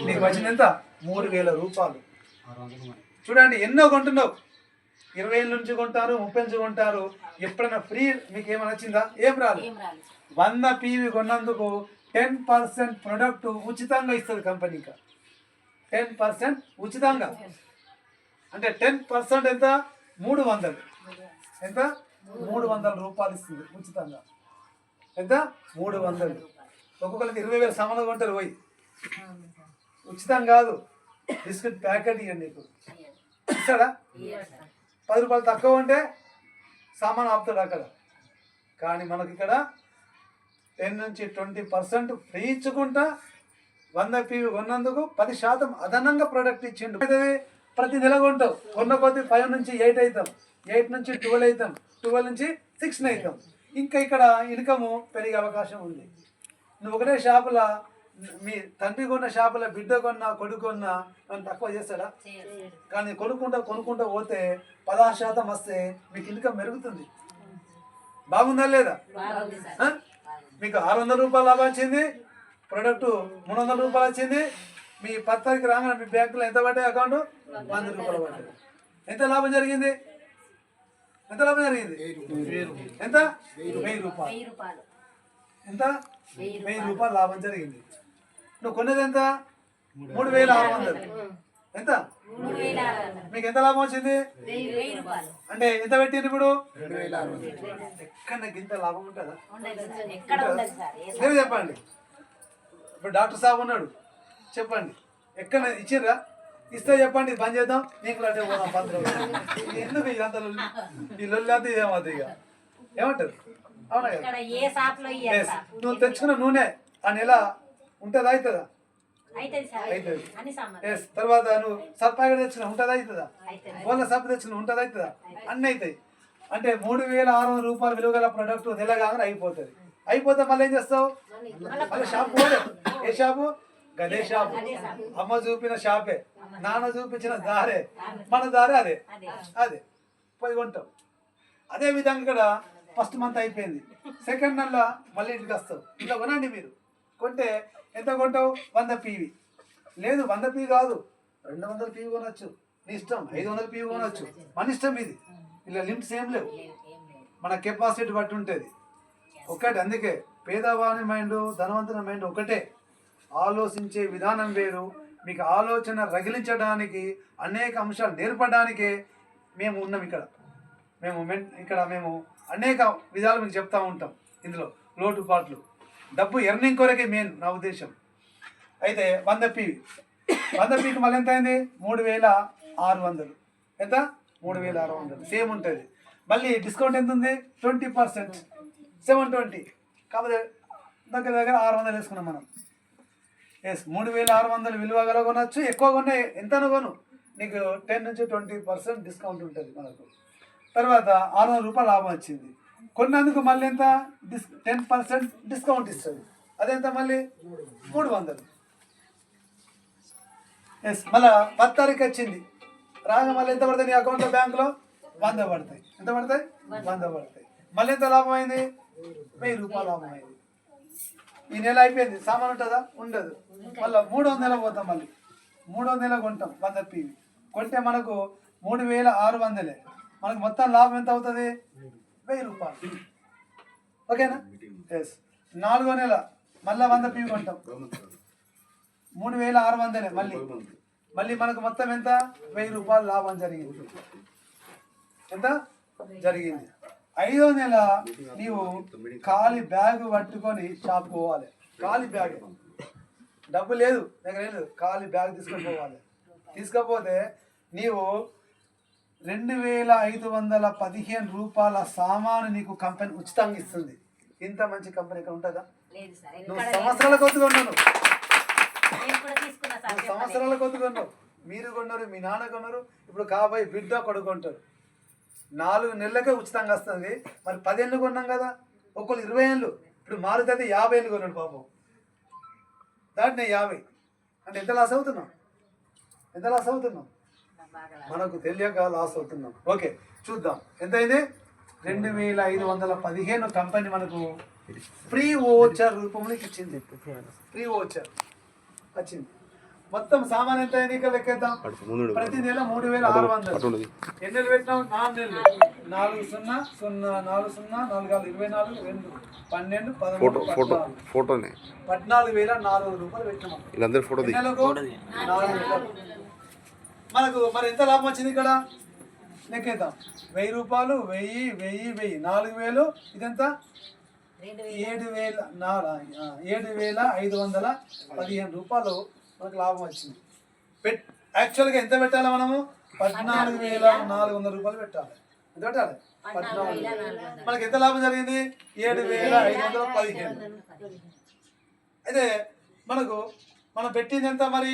నీకు వచ్చింది ఎంత? 3,000 రూపాయలు. చూడండి, ఎన్నో కొంటున్నావు. 20 నుంచి కొంటారు, 30 నుంచి కొంటారు. ఎప్పుడైనా ఫ్రీ మీకు ఏమైనా వచ్చిందా? ఏం రాదు. 100 PV కొన్నందుకు 10% ప్రొడక్ట్ ఉచితంగా ఇస్తుంది కంపెనీ. 10% ఉచితంగా అంటే 10% ఎంత? 300. ఎంత? 300 రూపాయలు ఇస్తుంది ఉచితంగా. ఎంత? 300. ఒక్కొక్కరికి 20,000 సామాన్లు కొంటారు పోయి. ఉచితం కాదు, బిస్కెట్ ప్యాకెట్ ఇవ్వండి. నీకు ఇస్తాడా? 10 రూపాయలు తక్కువ ఉంటే సామాన్ ఆపుతాడు అక్కడ. కానీ మనకి ఇక్కడ 10 నుంచి 20% ఫ్రీ ఇచ్చుకుంటా 100 PV కొన్నందుకు 10% అదనంగా ప్రోడక్ట్ ఇచ్చిండు. ప్రతి నెల కొంటావు. కొన్న కొద్ది 5 నుంచి 8 అవుతాం, 8 నుంచి 12 అవుతాం, 12 నుంచి 16 అవుతాం. ఇంకా ఇక్కడ ఇన్కమ్ పెరిగే అవకాశం ఉంది. నువ్వు ఒకటే షాపులో మీ తండ్రి కొన్న షాపులో బిడ్డ కొన్నా కొడుకు కొన్నా నన్ను తక్కువ చేస్తాడా? కానీ కొనుక్కుంటా పోతే 16% వస్తే మీకు ఇన్కమ్ పెరుగుతుంది. బాగుందా లేదా? మీకు 600 రూపాయలు లాభం వచ్చింది, ప్రొడక్ట్ 300 రూపాయలు వచ్చింది. మీ 10 తారీఖు రాగానే మీ బ్యాంకులో ఎంత పడ్డాయి? అకౌంట్ 100 రూపాయలు పడ్డాయి. ఎంత లాభం జరిగింది? ఎంత లాభం జరిగింది? ఎంత? 1000 రూపాయలు. ఎంత? 1000 రూపాయలు లాభం జరిగింది. నువ్వు కొన్నది ఎంత? 3,600. ఎంత? మీకు ఎంత లాభం వచ్చింది? అంటే ఎంత పెట్టింది ఇప్పుడు? 2,600. ఎక్కడ నాకు ఇంత లాభం ఉంటుందా? మీరు చెప్పండి. ఇప్పుడు డాక్టర్ సాబ్ ఉన్నాడు, చెప్పండి ఎక్కడ ఇచ్చిర్రా? ఇస్తే చెప్పండి, బంద్ చేద్దాం. నీకు అటే పోదాం 10 రోజులు. ఎందుకు ఇదంతా ఈ లొల్లి అంతా ఏమవుతుంది? ఇక ఏమంటారు? అవునా కదా? నువ్వు తెచ్చుకున్న నూనె ఆ నెల ఉంటుందా? అవుతుందా? అవుతుంది. తర్వాత నువ్వు సర్ఫ్ ప్యాకెట్ తెచ్చుకున్నా ఉంటుందా? అవుతుందా? వాళ్ళ సర్ఫ్ తెచ్చుకున్నా ఉంటుందా? అవుతుందా? అన్నీ అవుతాయి. అంటే 3,600 రూపాయలు విలువ గల ప్రొడక్ట్ నెల కాగానే అయిపోతుంది. అయిపోతే మళ్ళీ ఏం చేస్తావు? మళ్ళీ షాప్ పోలే. ఏ షాపు? గదే షాపు. అమ్మ చూపిన షాపే, నాన్న చూపించిన దారే, మన దారే అదే. అదే పోయి కొంటావు. అదే విధంగా ఇక్కడ ఫస్ట్ మంత్ అయిపోయింది, సెకండ్ నెల మళ్ళీ ఇంటికి వస్తావు. ఇలా కొనండి. మీరు కొంటే ఎంత కొంటావు? 100 PV. లేదు 100 PV కాదు, 200 PV కొనొచ్చు. నీ ఇష్టం. 500 PV కొనొచ్చు. మన ఇష్టం ఇది. ఇలా లిమిట్స్ ఏం లేవు. మన కెపాసిటీ బట్టి ఉంటుంది ఒకటి. అందుకే పేదవాని మైండ్ ధనవంతుని మైండ్ ఒకటే. ఆలోచించే విధానం వేరు. మీకు ఆలోచన రగిలించడానికి, అనేక అంశాలు నేర్పడానికే మేము ఉన్నాం ఇక్కడ. మేము అనేక విధాలు మీకు చెప్తా ఉంటాం. ఇందులో లోటుపాట్లు, డబ్బు ఎర్నింగ్ కొరకే మెయిన్ నా ఉద్దేశం. అయితే 100 PV మళ్ళీ ఎంత అయింది? 3,600. ఎంత? 3,600 సేమ్ ఉంటుంది. మళ్ళీ డిస్కౌంట్ ఎంత ఉంది? 20%, 720. కాకపోతే దగ్గర 600 వేసుకున్నాం మనం. 3,600 విలువ గల కొనొచ్చు. ఎక్కువ కొన్నా ఎంతనో కొను, నీకు 10 నుంచి 20% డిస్కౌంట్ ఉంటుంది మనకు. తర్వాత 600 రూపాయలు లాభం వచ్చింది. కొన్నందుకు మళ్ళీ ఎంత? 10% డిస్కౌంట్ ఇస్తుంది. అదెంత? మళ్ళీ 300. మళ్ళీ 10 తారీఖు వచ్చింది రాగా మళ్ళీ ఎంత పడతాయి నీ అకౌంట్లో? బ్యాంకులో 100 పడతాయి. ఎంత పడతాయి? 100 పడతాయి. మళ్ళీ ఎంత లాభం అయింది? 1000 రూపాయలు లాభం అయింది. ఈ నెల అయిపోయింది. సామాన్ ఉంటుందా? ఉండదు. మళ్ళీ 300 పోతాం. మళ్ళీ 300 కొంటాం 100 PV. కొంటే మనకు 3,600. మనకు మొత్తం లాభం ఎంత అవుతుంది? 1000 రూపాయలు. ఓకేనా? 4వ నెల మళ్ళీ 100 PV కొంటాం, 3,600. మళ్ళీ మనకు మొత్తం ఎంత? 1000 రూపాయలు లాభం జరిగింది. ఎంత జరిగింది? 5వ నెల నీవు ఖాళీ బ్యాగ్ పట్టుకొని షాప్ పోవాలి. ఖాళీ బ్యాగ్, డబ్బు లేదు దగ్గర, లేదు, ఖాళీ బ్యాగ్ తీసుకొని పోవాలి. తీసుకపోతే నీవు 2,515 రూపాయల సామాను నీకు కంపెనీ ఉచితంగా ఇస్తుంది. ఇంత మంచి కంపెనీ ఇక్కడ ఉంటుందా? నువ్వు సంవత్సరాల కొద్ది కొన్నాను, సంవత్సరాల కొద్ది కొన్నావు. మీరు కొన్నారు, మీ నాన్న కొన్నారు, ఇప్పుడు కాబోయే బిడ్డ కొడుకుంటారు. 4 నెలలకే ఉచితంగా వస్తుంది. మరి 10 ఏళ్ళు కొన్నాం కదా, ఒక్కరు 20 ఏళ్ళు. ఇప్పుడు మారుతుంది 50 ఏళ్ళు కొన్నాడు పాపం. దాంట్లో 50 అంటే ఎంత లాస్ అవుతున్నాం? ఎంత లాస్ అవుతున్నాం? మనకు తెలియక లాస్ అవుతున్నాం. ఓకే, చూద్దాం ఎంత అయింది. 2,515 కంపెనీ మనకు ఫ్రీ ఓచర్ రూపంలో ఇచ్చింది. ఫ్రీ ఓచర్ వచ్చింది. మొత్తం సామాన్ ఎంత అయింది ఇక్కడ లెక్కేద్దాం. ప్రతి నెల 3600. ఎన్ని నెలలు పెట్టినాం? 4 నెలలు. 4 0 0 4 0 4 24 2 12 13 14,400 రూపాయలు పెట్టినాం. నెలకు 4,000. మనకు మరి ఎంత లాభం వచ్చింది ఇక్కడ లెక్కేద్దాం. 1000 రూపాయలు 1000 4,000 ఇదంత 7,515 రూపాయలు మనకు లాభం వచ్చింది. యాక్చువల్గా ఎంత పెట్టాలి మనము? 14,400 రూపాయలు పెట్టాలి. ఎంత పెట్టాలి? 14,000. మనకి ఎంత లాభం జరిగింది? 7,515. అయితే మనం పెట్టింది ఎంత మరి?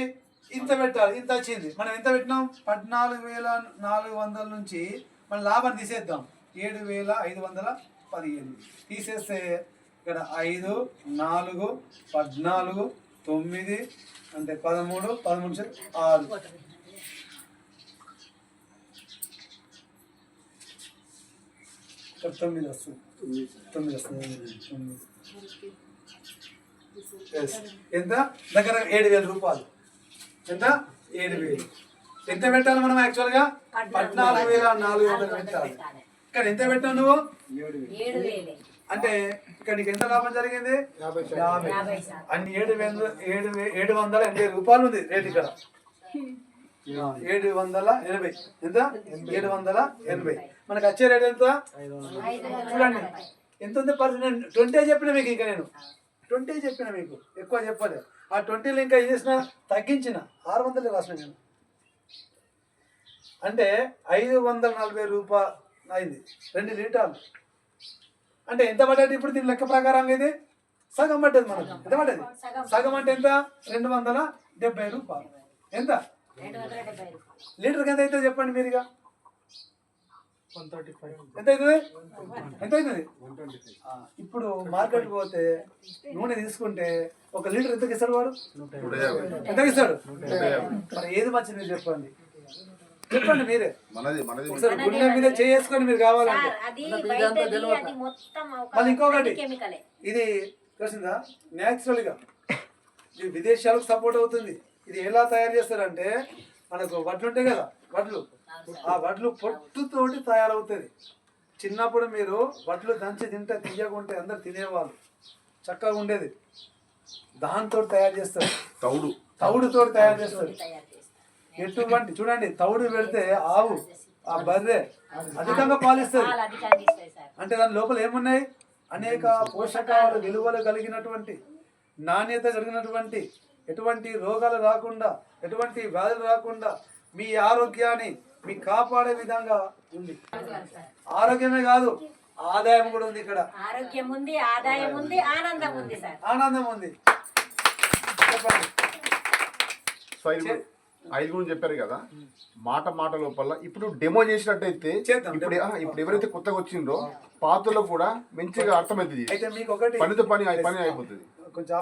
ఇంత పెట్టాలి. ఇంత వచ్చింది. మనం ఎంత పెట్టినాం? 14,400 నుంచి మన లాభాన్ని తీసేద్దాం. 7,515 తీసేస్తే ఇక్కడ 5 4 14 9 అంటే 13 13 6 9 వస్తుంది. 9 వస్తుంది. ఎంత? దగ్గర 7,000 రూపాయలు. ఎంత? 7,000. ఎంత పెట్టాలి మనం? యాక్చువల్గా 14,400 పెట్టాలి. ఇక్కడ ఎంత పెట్టావు నువ్వు? 7,000. అంటే ఇక్కడ నీకు ఎంత లాభం జరిగింది? 50. అన్ని 780 రూపాయలు ఉంది రేట్ ఇక్కడ. 780. ఎంత? 780. మనకు వచ్చే రేట్ ఎంత? చూడండి ఎంత ఉంది. 20 చెప్పిన మీకు. ఇంకా నేను 20 చెప్పిన మీకు, ఎక్కువ చెప్పలే. ఆ 20లో ఇంకా ఏం చేసిన? తగ్గించిన 600 రాసిన నేను. అంటే 540 రూపాయలు అయింది 2 లీటర్లు. అంటే ఎంత పడ్డది ఇప్పుడు దీని లెక్క ప్రకారం? ఇది సగం పడ్డది మనకు. ఎంత పడ్డది? సగం అంటే ఎంత? 270 రూపాయలు. ఎంత? లీటర్కి ఎంత అవుతుంది చెప్పండి మీరు? ఇక ఎంత అవుతుంది? ఎంత అవుతుంది? ఇప్పుడు మార్కెట్ పోతే నూనె తీసుకుంటే 1 లీటర్ ఎంతకి ఇస్తాడు వాడు? ఎంతకి ఇస్తాడు? మరి ఏది మంచిది చెప్పండి. చెప్పండి మీరే. ఒకసారి గుండె మీద చేసుకొని మీరు కావాలంటే. మళ్ళీ ఇంకొకటి, ఇది తెలిసిందా? న్యాచురల్గా ఇది విదేశాలకు సపోర్ట్ అవుతుంది. ఇది ఎలా తయారు చేస్తారంటే, మనకు వడ్లు ఉంటాయి కదా, ఆ వడ్లు పొట్టుతోటి తయారవుతుంది. చిన్నప్పుడు మీరు వడ్లు దంచి తింటే తీయకుంటే అందరు తినేవాళ్ళు, చక్కగా ఉండేది. దాంతో తయారు చేస్తారు. తౌడుతో తయారు చేస్తారు. ఎటువంటి చూడండి, తౌడు పెడితే ఆవు, ఆ బర్రె అధికంగా పాలిస్తుంది. అంటే దాని లోపల ఏమున్నాయి? అనేక పోషకాలు, విలువలు కలిగినటువంటి, నాణ్యత కలిగినటువంటి, ఎటువంటి రోగాలు రాకుండా, ఎటువంటి వ్యాధులు రాకుండా మీ ఆరోగ్యాన్ని మీ కాపాడే విధంగా ఉంది. ఆరోగ్యమే కాదు, ఆదాయం కూడా ఉంది ఇక్కడ. ఆరోగ్యం ఉంది, ఆదాయం ఉంది, ఆనందం ఉంది సార్. ఆనందం ఉంది. చెప్పండి. ఐదు గురించి చెప్పారు కదా, మాట లోపల ఇప్పుడు డెమో చేసినట్టయితే ఇప్పుడు ఎవరైతే కొత్తగా వచ్చిందో పాతలో కూడా మంచిగా అర్థమవుతుంది. అయితే మీకు ఒకటి పనితో పని అయిపోతుంది. కొంచెం